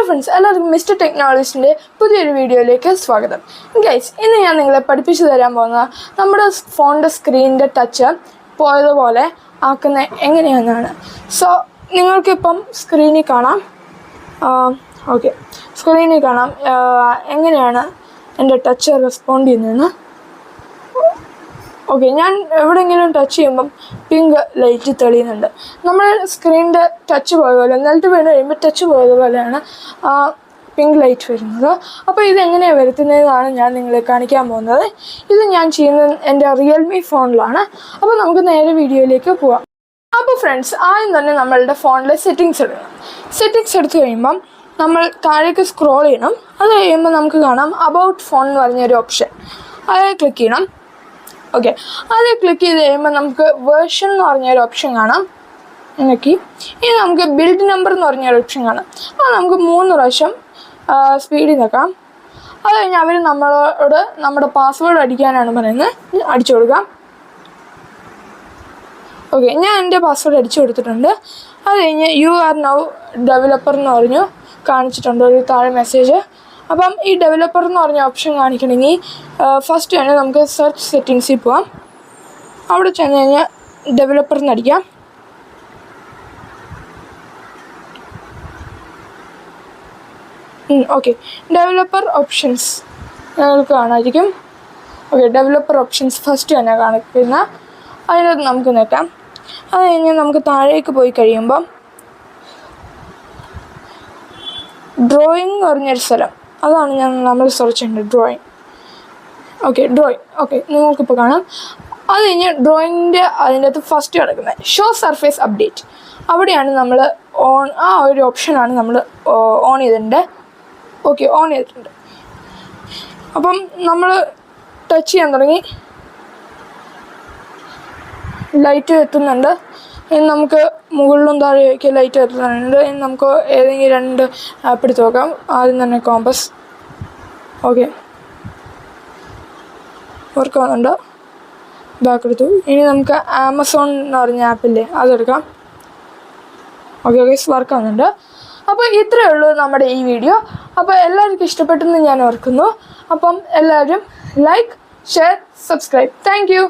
Friends, എല്ലാവർക്കും mister ടെക്നോളജീസിൻ്റെ പുതിയൊരു വീഡിയോയിലേക്ക് സ്വാഗതം. ഗൈസ്, ഇന്ന് ഞാൻ നിങ്ങളെ പഠിപ്പിച്ചു തരാൻ പോകുന്ന നമ്മുടെ ഫോണിൻ്റെ സ്ക്രീനിൻ്റെ ടച്ച് പോയതുപോലെ ആക്കുന്ന എങ്ങനെയാണെന്നാണ്. സോ നിങ്ങൾക്കിപ്പം സ്ക്രീനിൽ കാണാം. ഓക്കെ, സ്ക്രീനിൽ കാണാം എങ്ങനെയാണ് എൻ്റെ ടച്ച് റെസ്പോണ്ട് ചെയ്യുന്നതെന്ന്. ഓക്കെ, ഞാൻ എവിടെയെങ്കിലും ടച്ച് ചെയ്യുമ്പം പിങ്ക് ലൈറ്റ് തെളിയുന്നുണ്ട്. നമ്മൾ സ്ക്രീനിൻ്റെ ടച്ച് പോയതുപോലെ നിലത്ത് വീണ് കഴിയുമ്പോൾ ടച്ച് പോയതുപോലെയാണ് പിങ്ക് ലൈറ്റ് വരുന്നത്. അപ്പോൾ ഇതെങ്ങനെയാണ് വരുത്തുന്നതെന്നാണ് ഞാൻ നിങ്ങളെ കാണിക്കാൻ പോകുന്നത്. ഇത് ഞാൻ ചെയ്യുന്നത് എൻ്റെ റിയൽമി ഫോണിലാണ്. അപ്പോൾ നമുക്ക് നേരെ വീഡിയോയിലേക്ക് പോവാം. അപ്പോൾ ഫ്രണ്ട്സ്, ആദ്യം തന്നെ നമ്മളുടെ ഫോണിലെ സെറ്റിങ്സ് എടുക്കണം. സെറ്റിങ്സ് എടുത്തു കഴിയുമ്പം നമ്മൾ താഴേക്ക് സ്ക്രോൾ ചെയ്യണം. അത് കഴിയുമ്പോൾ നമുക്ക് കാണാം അബൌട്ട് ഫോൺ എന്ന് പറഞ്ഞൊരു ഓപ്ഷൻ. അതിൽ ക്ലിക്ക് ചെയ്യണം. ഓക്കെ, അത് ക്ലിക്ക് ചെയ്ത് കഴിയുമ്പോൾ നമുക്ക് വേർഷൻ എന്ന് പറഞ്ഞൊരു ഓപ്ഷൻ കാണാം. നോക്കി, ഇനി നമുക്ക് ബിൽഡ് നമ്പർ എന്ന് പറഞ്ഞൊരു ഓപ്ഷൻ കാണാം. അത് നമുക്ക് 3 പ്രാവശ്യം സ്പീഡിൽ നിൽക്കാം. അത് കഴിഞ്ഞ് അവർ നമ്മളോട് നമ്മുടെ പാസ്വേഡ് അടിക്കാനാണ് പറയുന്നത്. അടിച്ചു കൊടുക്കാം. ഓക്കെ, ഞാൻ എൻ്റെ പാസ്വേഡ് അടിച്ചു കൊടുത്തിട്ടുണ്ട്. അത് കഴിഞ്ഞ് യു ആർ നൗ ഡെവലപ്പർ എന്ന് പറഞ്ഞു കാണിച്ചിട്ടുണ്ട് ഒരു താഴെ മെസ്സേജ്. അപ്പം ഈ ഡെവലപ്പർ എന്ന് പറഞ്ഞ ഓപ്ഷൻ കാണിക്കണമെങ്കിൽ ഫസ്റ്റ് തന്നെ നമുക്ക് സെർച്ച് സെറ്റിങ്സിൽ പോവാം. അവിടെ ചെന്ന് കഴിഞ്ഞാൽ ഡെവലപ്പർ എന്ന് അടിക്കാം. ഓക്കെ, ഡെവലപ്പർ ഓപ്ഷൻസ് നിങ്ങൾക്ക് കാണാതിരിക്കും. ഓക്കെ, ഡെവലപ്പർ ഓപ്ഷൻസ് ഫസ്റ്റ് തന്നെ കാണിക്കുന്ന അതിനകത്ത് നമുക്ക് നോക്കാം. അത് കഴിഞ്ഞ് നമുക്ക് താഴേക്ക് പോയി കഴിയുമ്പം ഡ്രോയിങ് എന്ന് പറഞ്ഞൊരു സ്ഥലം, അതാണ് നമ്മൾ സെർച്ച് ചെയ്യേണ്ടത്. ഡ്രോയിങ്. Okay, drawing. ഓക്കെ, നിങ്ങൾക്കിപ്പോൾ കാണാം. അത് കഴിഞ്ഞ് ഡ്രോയിങ്ങിൻ്റെ അതിൻ്റെ അകത്ത് ഫസ്റ്റ് കിടക്കുന്നത് ഷോ സർഫേസ് അപ്ഡേറ്റ്. അവിടെയാണ് നമ്മൾ ആ ഒരു ഓപ്ഷനാണ് നമ്മൾ ഓൺ ചെയ്തിട്ടുണ്ട്. ഓക്കെ, ഓൺ ചെയ്തിട്ടുണ്ട്. അപ്പം നമ്മൾ ടച്ച് ചെയ്യാൻ തുടങ്ങി. ലൈറ്റ് എത്തുന്നുണ്ട്. ഇനി നമുക്ക് മുകളിലും താഴെയൊക്കെ ലൈറ്റ് എത്തുന്നുണ്ട്. ഇനി നമുക്ക് ഏതെങ്കിലും 2 ആപ്പ് എടുത്ത് നോക്കാം. ആദ്യം തന്നെ കോമ്പസ്. ഓക്കെ, വർക്ക് ആവുന്നുണ്ട്. ബാക്ക് എടുത്തു. ഇനി നമുക്ക് ആമസോൺ എന്ന് പറഞ്ഞ ആപ്പില്ലേ, അതെടുക്കാം. ഓക്കെ, വർക്ക് ആവുന്നുണ്ട്. അപ്പോൾ ഇത്രയേ ഉള്ളൂ നമ്മുടെ ഈ വീഡിയോ. അപ്പോൾ എല്ലാവർക്കും ഇഷ്ടപ്പെട്ടെന്ന് ഞാൻ ഓർക്കുന്നു. അപ്പം എല്ലാവരും like, share, subscribe. Thank you.